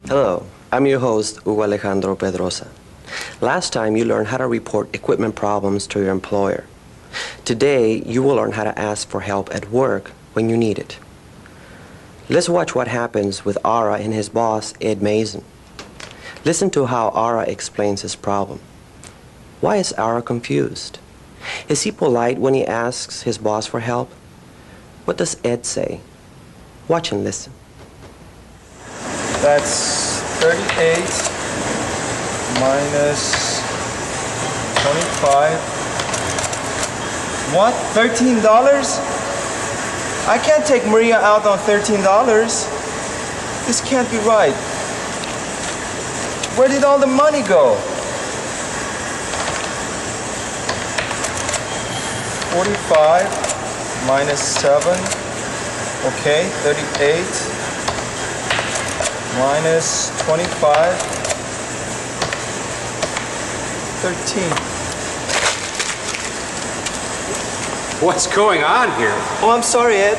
Hello, I'm your host, Hugo Alejandro Pedrosa. Last time you learned how to report equipment problems to your employer. Today, you will learn how to ask for help at work when you need it. Let's watch what happens with Ara and his boss, Ed Mason. Listen to how Ara explains his problem. Why is Ara confused? Is he polite when he asks his boss for help? What does Ed say? Watch and listen. That's 38 minus 25. What? $13? I can't take Maria out on $13. This can't be right. Where did all the money go? 45 minus 7. Okay, 38. Minus 25, 13. What's going on here? Oh, I'm sorry, Ed.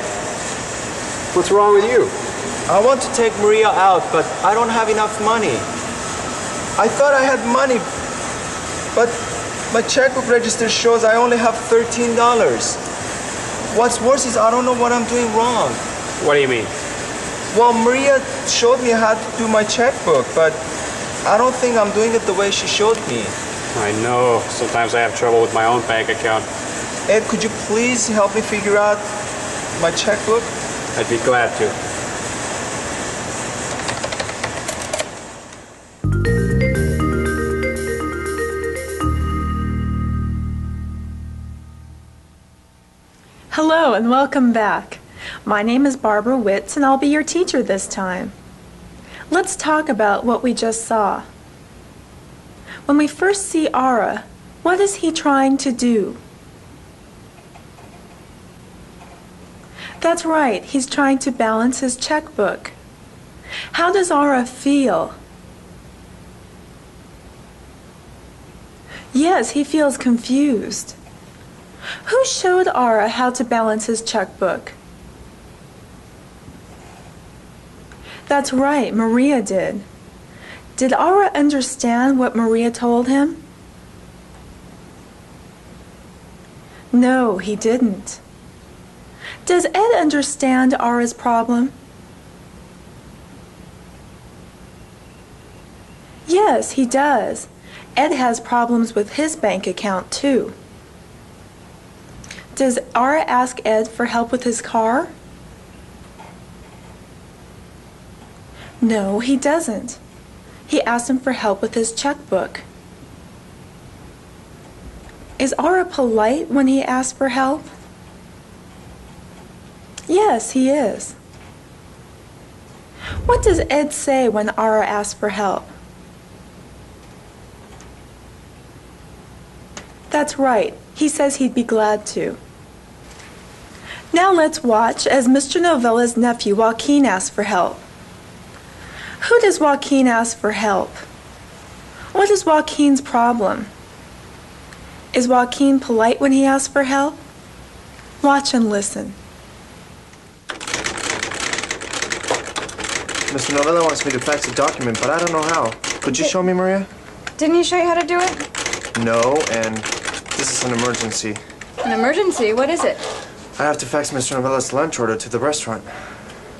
What's wrong with you? I want to take Maria out, but I don't have enough money. I thought I had money, but my checkbook register shows I only have $13. What's worse is I don't know what I'm doing wrong. What do you mean? Well, Maria showed me how to do my checkbook, but I don't think I'm doing it the way she showed me. I know. Sometimes I have trouble with my own bank account. Ed, could you please help me figure out my checkbook? I'd be glad to. Hello and welcome back. My name is Barbara Witz and I'll be your teacher this time. Let's talk about what we just saw. When we first see Ara, what is he trying to do? That's right, he's trying to balance his checkbook. How does Ara feel? Yes, he feels confused. Who showed Ara how to balance his checkbook? That's right, Maria did. Did Ara understand what Maria told him? No, he didn't. Does Ed understand Ara's problem? Yes, he does. Ed has problems with his bank account too. Does Ara ask Ed for help with his car? No, he doesn't. He asked him for help with his checkbook. Is Ara polite when he asks for help? Yes, he is. What does Ed say when Ara asks for help? That's right. He says he'd be glad to. Now let's watch as Mr. Novella's nephew Joaquin asks for help. Who does Joaquin ask for help? What is Joaquin's problem? Is Joaquin polite when he asks for help? Watch and listen. Mr. Novella wants me to fax a document, but I don't know how. Could you show me, Maria? Didn't he show you how to do it? No, and this is an emergency. An emergency? What is it? I have to fax Mr. Novella's lunch order to the restaurant.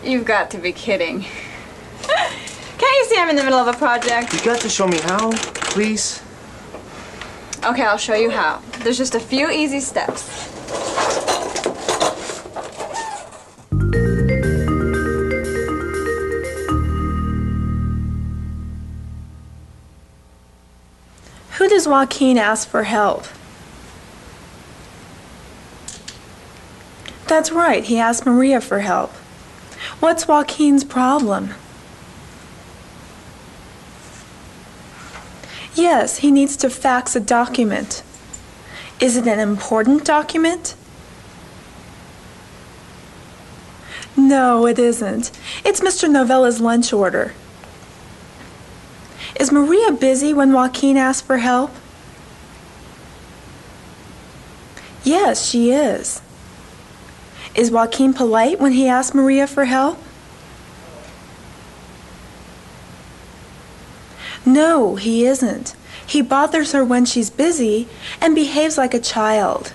You've got to be kidding. Can't you see I'm in the middle of a project? You got to show me how, please. Okay, I'll show you how. There's just a few easy steps. Who does Joaquin ask for help? That's right, he asked Maria for help. What's Joaquin's problem? Yes, he needs to fax a document. Is it an important document? No, it isn't. It's Mr. Novella's lunch order. Is Maria busy when Joaquin asks for help? Yes, she is. Is Joaquin polite when he asks Maria for help? No, he isn't. He bothers her when she's busy and behaves like a child.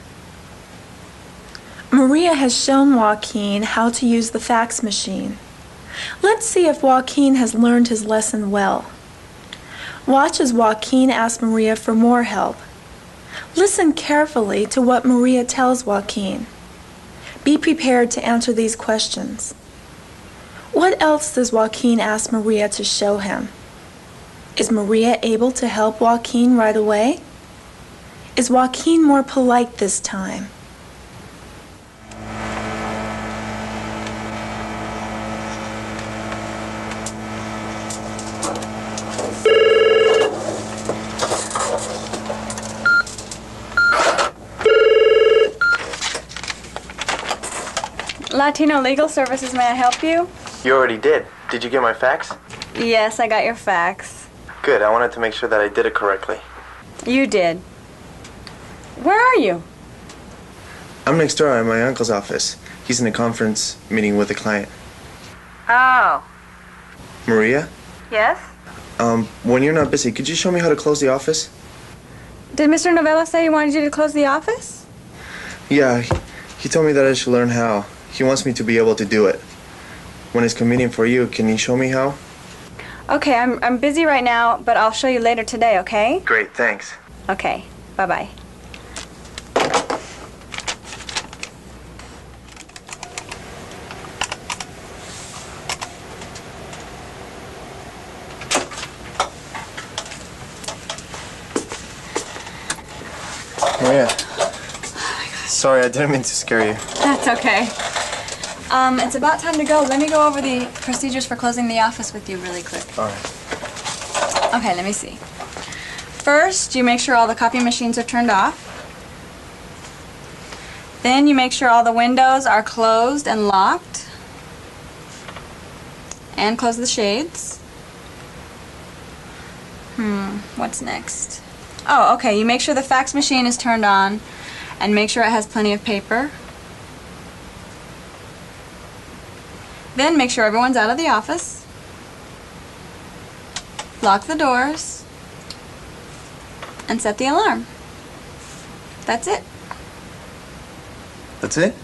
Maria has shown Joaquin how to use the fax machine. Let's see if Joaquin has learned his lesson well. Watch as Joaquin asks Maria for more help. Listen carefully to what Maria tells Joaquin. Be prepared to answer these questions. What else does Joaquin ask Maria to show him? Is Maria able to help Joaquin right away? Is Joaquin more polite this time? Latino Legal Services, may I help you? You already did. Did you get my fax? Yes, I got your fax. Good. I wanted to make sure that I did it correctly. You did. Where are you? I'm next door at my uncle's office. He's in a conference meeting with a client. Oh. Maria? Yes? When you're not busy, could you show me how to close the office? Did Mr. Novella say he wanted you to close the office? Yeah, he told me that I should learn how. He wants me to be able to do it. When it's convenient for you, can you show me how? Okay, I'm busy right now, but I'll show you later today, okay? Great, thanks. Okay, bye-bye. Maria. Sorry, I didn't mean to scare you. That's okay. It's about time to go. Let me go over the procedures for closing the office with you really quick. All right. Okay, let me see. First, you make sure all the copy machines are turned off. Then you make sure all the windows are closed and locked. And close the shades. What's next? Oh, okay, you make sure the fax machine is turned on and make sure it has plenty of paper. Then make sure everyone's out of the office. Lock the doors. And set the alarm. That's it. That's it?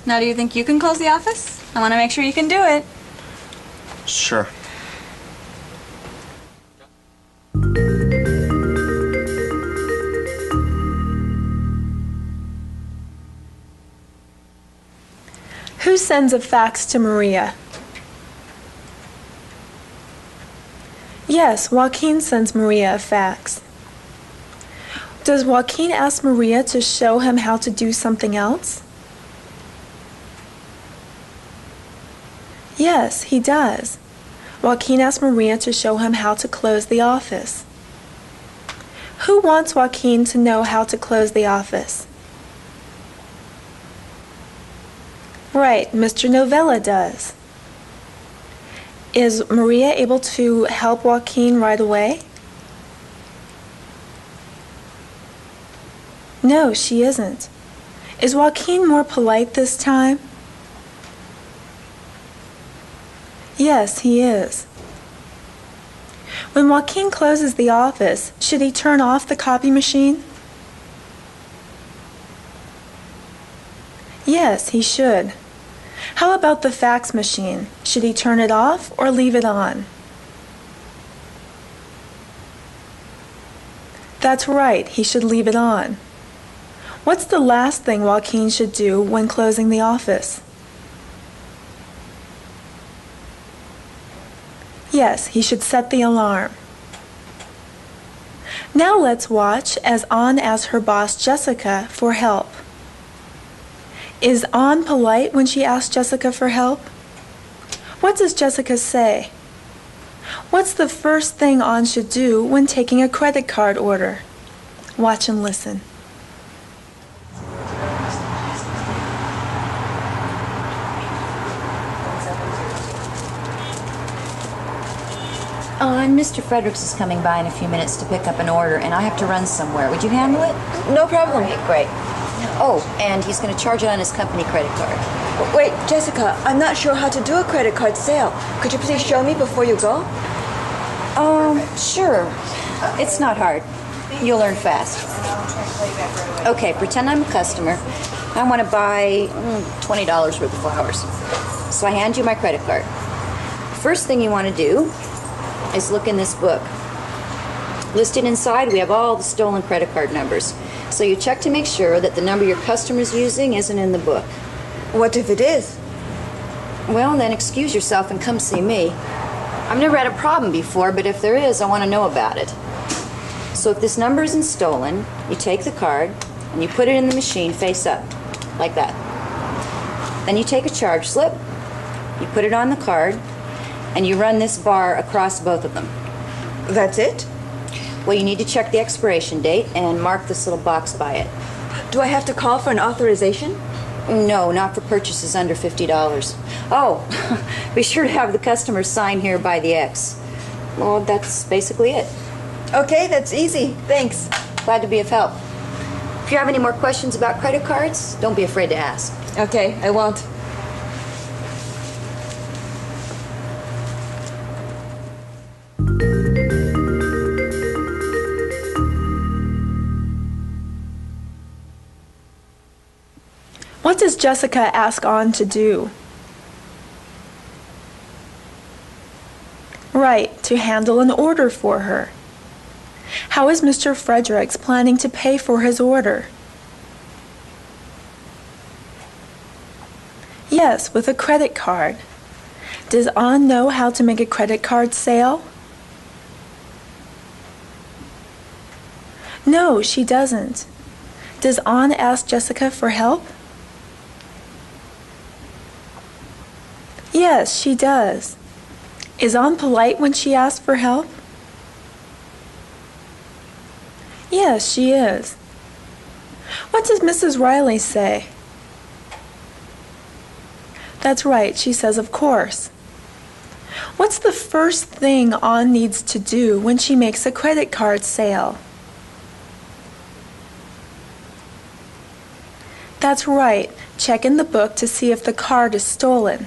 Now, do you think you can close the office? I want to make sure you can do it. Sure. Who sends a fax to Maria? Yes, Joaquin sends Maria a fax. Does Joaquin ask Maria to show him how to do something else? Yes, he does. Joaquin asks Maria to show him how to close the office. Who wants Joaquin to know how to close the office? Right, Mr. Novella does. Is Maria able to help Joaquin right away? No, she isn't. Is Joaquin more polite this time? Yes, he is. When Joaquin closes the office, should he turn off the copy machine? Yes, he should. How about the fax machine? Should he turn it off or leave it on? That's right, he should leave it on. What's the last thing Joaquin should do when closing the office? Yes, he should set the alarm. Now let's watch as Ann asks her boss Jessica for help. Is Ann polite when she asks Jessica for help? What does Jessica say? What's the first thing Ann should do when taking a credit card order? Watch and listen. Mr. Fredericks is coming by in a few minutes to pick up an order, and I have to run somewhere. Would you handle it? No problem. Okay, great. Oh, and he's going to charge it on his company credit card. Wait, Jessica, I'm not sure how to do a credit card sale. Could you please show me before you go? Sure. It's not hard. You'll learn fast. Okay, pretend I'm a customer. I want to buy $20 worth of flowers. So I hand you my credit card. First thing you want to do is look in this book. Listed inside, we have all the stolen credit card numbers. So you check to make sure that the number your customer's using isn't in the book. What if it is? Well, then excuse yourself and come see me. I've never had a problem before, but if there is, I want to know about it. So if this number isn't stolen, you take the card and you put it in the machine face up, like that. Then you take a charge slip, you put it on the card, and you run this bar across both of them. That's it? Well, you need to check the expiration date and mark this little box by it. Do I have to call for an authorization? No, not for purchases under $50. Oh, be sure to have the customer sign here by the X. Well, that's basically it. Okay, that's easy. Thanks. Glad to be of help. If you have any more questions about credit cards, don't be afraid to ask. Okay, I won't. What does Jessica ask An to do? Right, to handle an order for her. How is Mr. Fredericks planning to pay for his order? Yes, with a credit card. Does An know how to make a credit card sale? No, she doesn't. Does An ask Jessica for help? Yes, she does. Is An polite when she asks for help? Yes, she is. What does Mrs. Riley say? That's right, she says of course. What's the first thing An needs to do when she makes a credit card sale? That's right, check in the book to see if the card is stolen.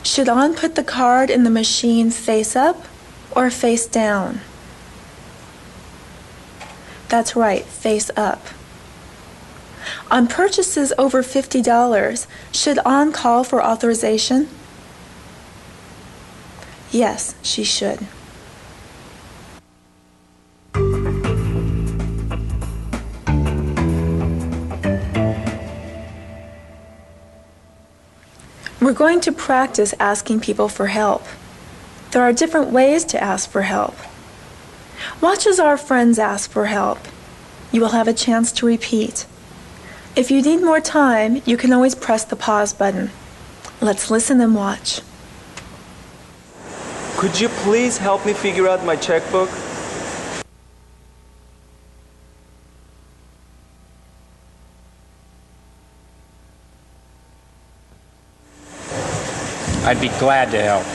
Should An put the card in the machine face up or face down? That's right, face up. On purchases over $50, should An call for authorization? Yes, she should. We're going to practice asking people for help. There are different ways to ask for help. Watch as our friends ask for help. You will have a chance to repeat. If you need more time, you can always press the pause button. Let's listen and watch. Could you please help me figure out my checkbook? I'd be glad to help.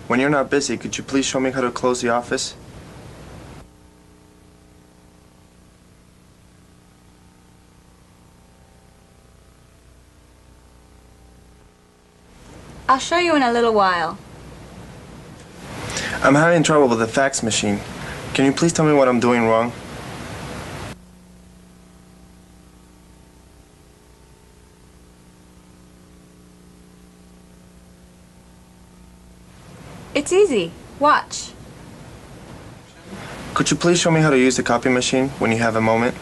When you're not busy, could you please show me how to close the office? I'll show you in a little while. I'm having trouble with the fax machine. Can you please tell me what I'm doing wrong? It's easy. Watch. Could you please show me how to use the copy machine when you have a moment?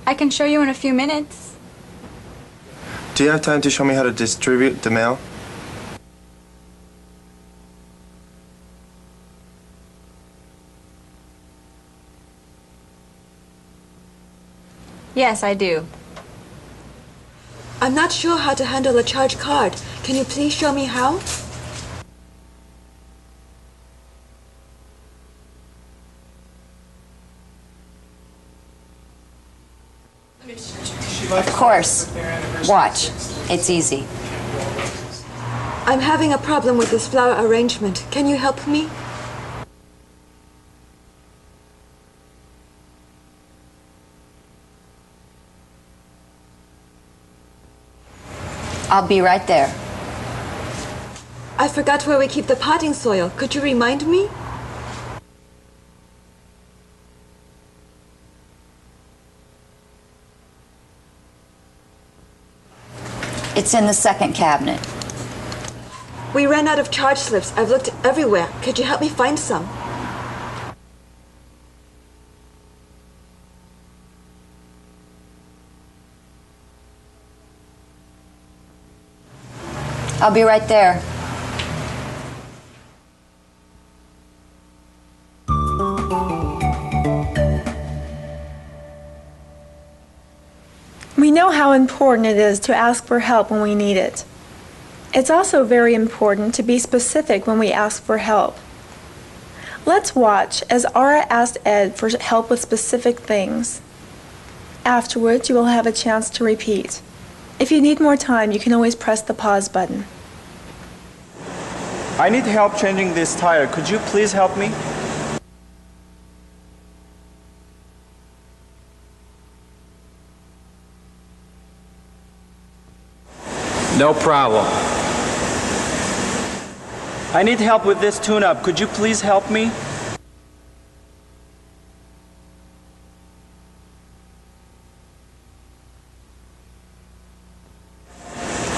I can show you in a few minutes. Do you have time to show me how to distribute the mail? Yes, I do. I'm not sure how to handle a charge card. Can you please show me how? Of course. Watch. It's easy. I'm having a problem with this flower arrangement. Can you help me? I'll be right there. I forgot where we keep the potting soil. Could you remind me? It's in the second cabinet. We ran out of charge slips. I've looked everywhere. Could you help me find some? I'll be right there. We know how important it is to ask for help when we need it. It's also very important to be specific when we ask for help. Let's watch as Ara asked Ed for help with specific things. Afterwards, you will have a chance to repeat. If you need more time, you can always press the pause button. I need help changing this tire. Could you please help me? No problem. I need help with this tune-up. Could you please help me?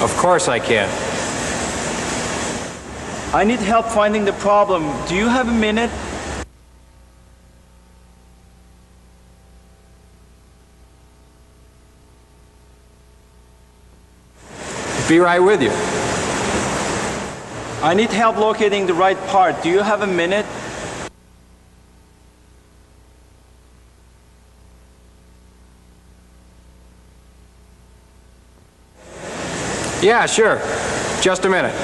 Of course I can. I need help finding the problem. Do you have a minute? Be right with you. I need help locating the right part. Do you have a minute? Yeah, sure. Just a minute.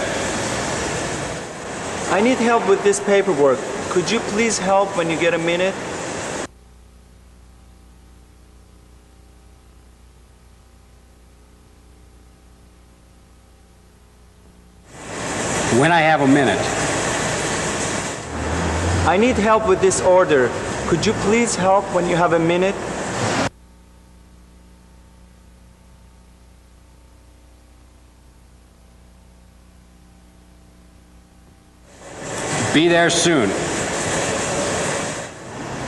I need help with this paperwork. Could you please help when you get a minute? When I have a minute. I need help with this order. Could you please help when you have a minute? Be there soon.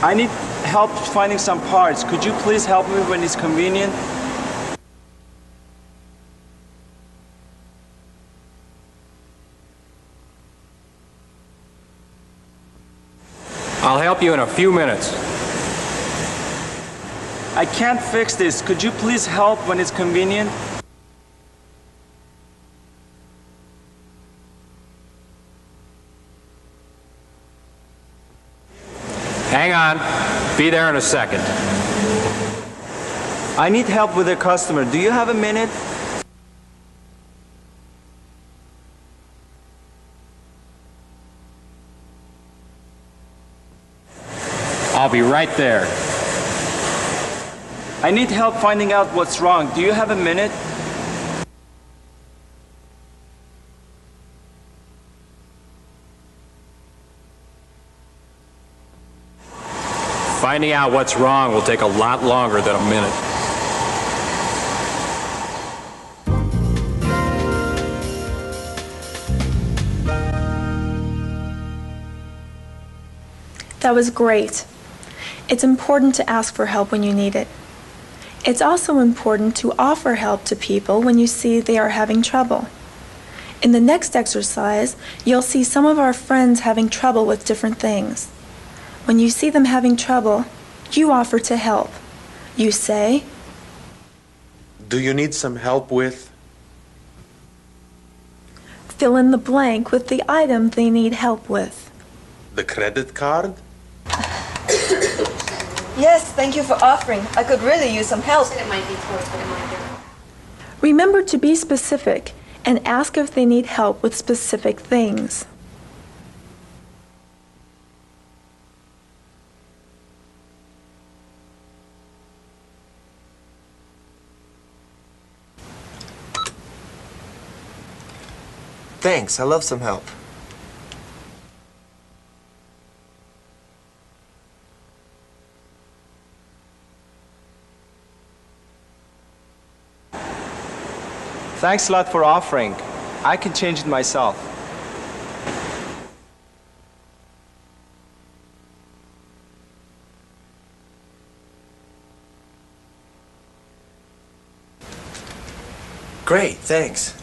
I need help finding some parts. Could you please help me when it's convenient? I'll help you in a few minutes. I can't fix this. Could you please help when it's convenient? Hang on. Be there in a second. I need help with a customer. Do you have a minute? I'll be right there. I need help finding out what's wrong. Do you have a minute? Finding out what's wrong will take a lot longer than a minute. That was great. It's important to ask for help when you need it. It's also important to offer help to people when you see they are having trouble. In the next exercise, you'll see some of our friends having trouble with different things. When you see them having trouble, you offer to help. You say, "Do you need some help with?" fill in the blank with the item they need help with. "The credit card?" Yes, thank you for offering. I could really use some help. Remember to be specific and ask if they need help with specific things. Thanks, I love some help. Thanks a lot for offering. I can change it myself. Great, thanks.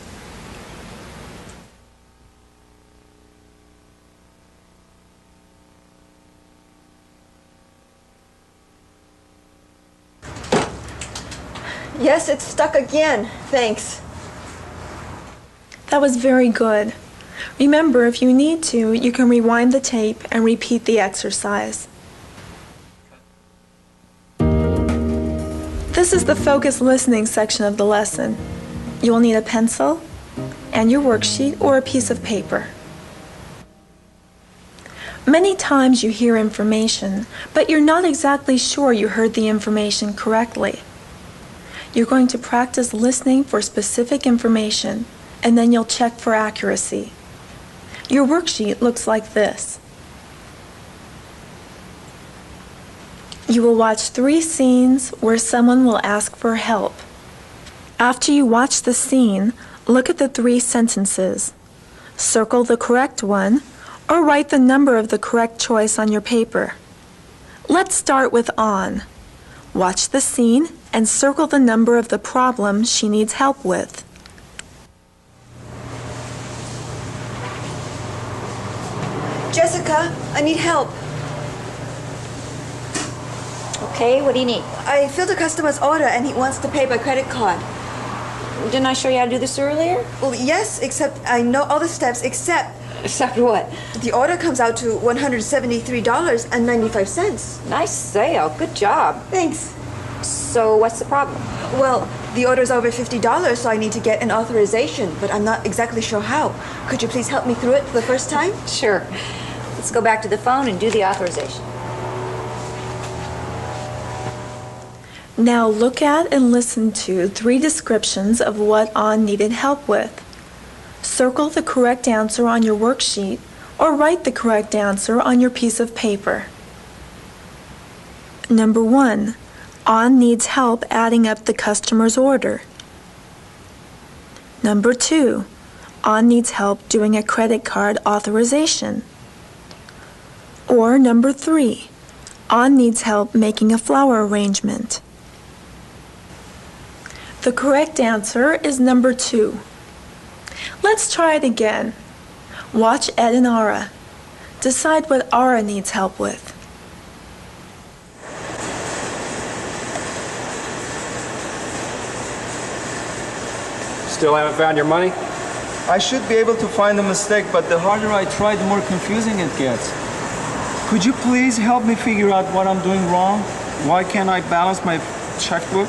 Yes, it's stuck again. Thanks. That was very good. Remember, if you need to, you can rewind the tape and repeat the exercise. This is the focused listening section of the lesson. You will need a pencil and your worksheet or a piece of paper. Many times you hear information, but you're not exactly sure you heard the information correctly. You're going to practice listening for specific information, and then you'll check for accuracy. Your worksheet looks like this. You will watch 3 scenes where someone will ask for help. After you watch the scene, look at the 3 sentences. Circle the correct one, or write the number of the correct choice on your paper. Let's start with on. Watch the scene and circle the number of the problem she needs help with. Jessica, I need help. Okay, what do you need? I filled a customer's order and he wants to pay by credit card. Didn't I show you how to do this earlier? Well, yes, except I know all the steps except Except what? the order comes out to $173.95. Nice sale. Good job. Thanks. So what's the problem? Well, the order's over $50, so I need to get an authorization, but I'm not exactly sure how. Could you please help me through it for the first time? Sure. Let's go back to the phone and do the authorization. Now look at and listen to 3 descriptions of what on needed help with. Circle the correct answer on your worksheet or write the correct answer on your piece of paper. Number 1. On needs help adding up the customer's order. Number 2. On needs help doing a credit card authorization. Or number 3. On needs help making a flower arrangement. The correct answer is number 2. Let's try it again. Watch Ed and Ara. Decide what Ara needs help with. Still haven't found your money? I should be able to find the mistake, but the harder I try, the more confusing it gets. Could you please help me figure out what I'm doing wrong? Why can't I balance my checkbook?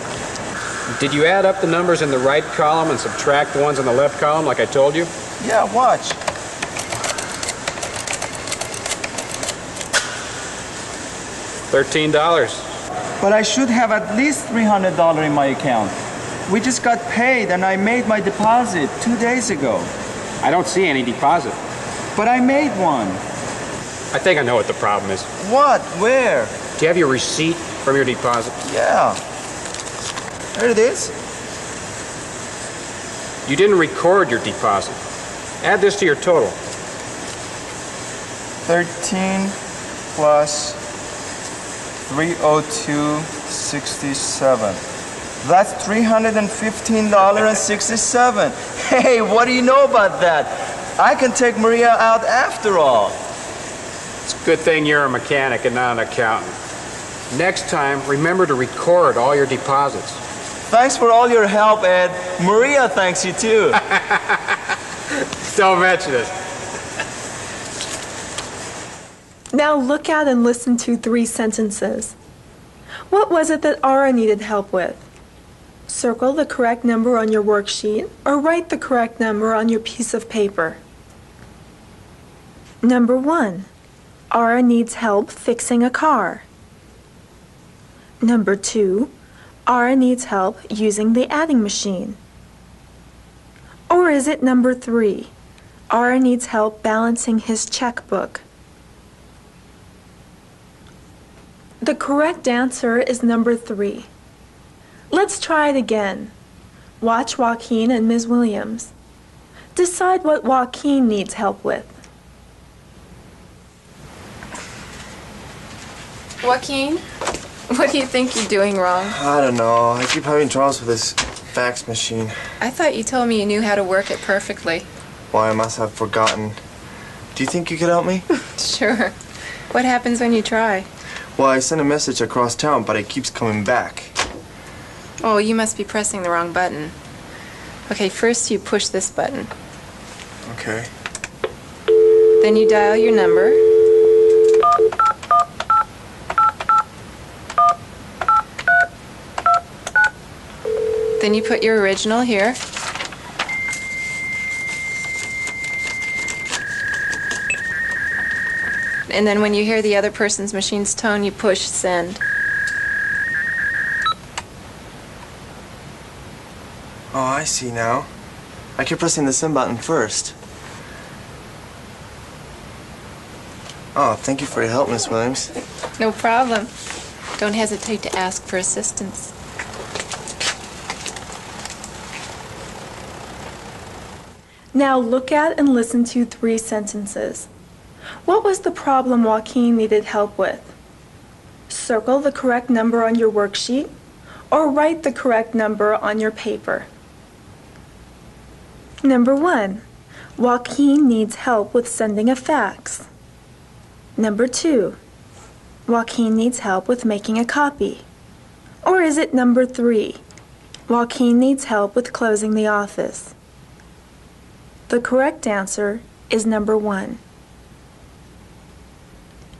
Did you add up the numbers in the right column and subtract the ones in the left column like I told you? Yeah, watch. $13. But I should have at least $300 in my account. We just got paid and I made my deposit 2 days ago. I don't see any deposit. But I made one. I think I know what the problem is. What? Where? Do you have your receipt from your deposit? Yeah. There it is. You didn't record your deposit. Add this to your total. 13 plus 302.67. That's $315.67. Hey, what do you know about that? I can take Maria out after all. It's a good thing you're a mechanic and not an accountant. Next time, remember to record all your deposits. Thanks for all your help, Ed. Maria thanks you too. Don't mention it. Now look at and listen to 3 sentences. What was it that Ara needed help with? Circle the correct number on your worksheet or write the correct number on your piece of paper. Number 1. Ara needs help fixing a car. Number 2. Ara needs help using the adding machine. Or is it number 3? Ara needs help balancing his checkbook. The correct answer is number 3. Let's try it again. Watch Joaquin and Ms. Williams. Decide what Joaquin needs help with. Joaquin, what do you think you're doing wrong? I don't know. I keep having troubles with this fax machine. I thought you told me you knew how to work it perfectly. Well, I must have forgotten. Do you think you could help me? Sure. What happens when you try? Well, I sent a message across town, but it keeps coming back. Oh, you must be pressing the wrong button. Okay, first you push this button. Okay. Then you dial your number. Then you put your original here. And then when you hear the other person's machine's tone, you push send. Oh, I see now. I keep pressing the send button first. Oh, thank you for your help, Miss Williams. No problem. Don't hesitate to ask for assistance. Now look at and listen to 3 sentences. What was the problem Joaquin needed help with? Circle the correct number on your worksheet or write the correct number on your paper. Number 1, Joaquin needs help with sending a fax. Number 2, Joaquin needs help with making a copy. Or is it number 3, Joaquin needs help with closing the office? The correct answer is number 1.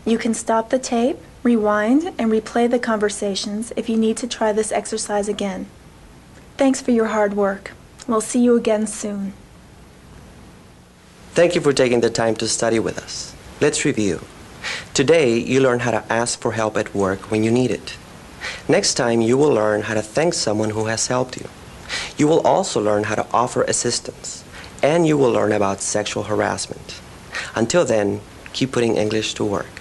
You can stop the tape, rewind, and replay the conversations if you need to try this exercise again. Thanks for your hard work. We'll see you again soon. Thank you for taking the time to study with us. Let's review. Today, you learned how to ask for help at work when you need it. Next time, you will learn how to thank someone who has helped you. You will also learn how to offer assistance, and you will learn about sexual harassment. Until then, keep putting English to work.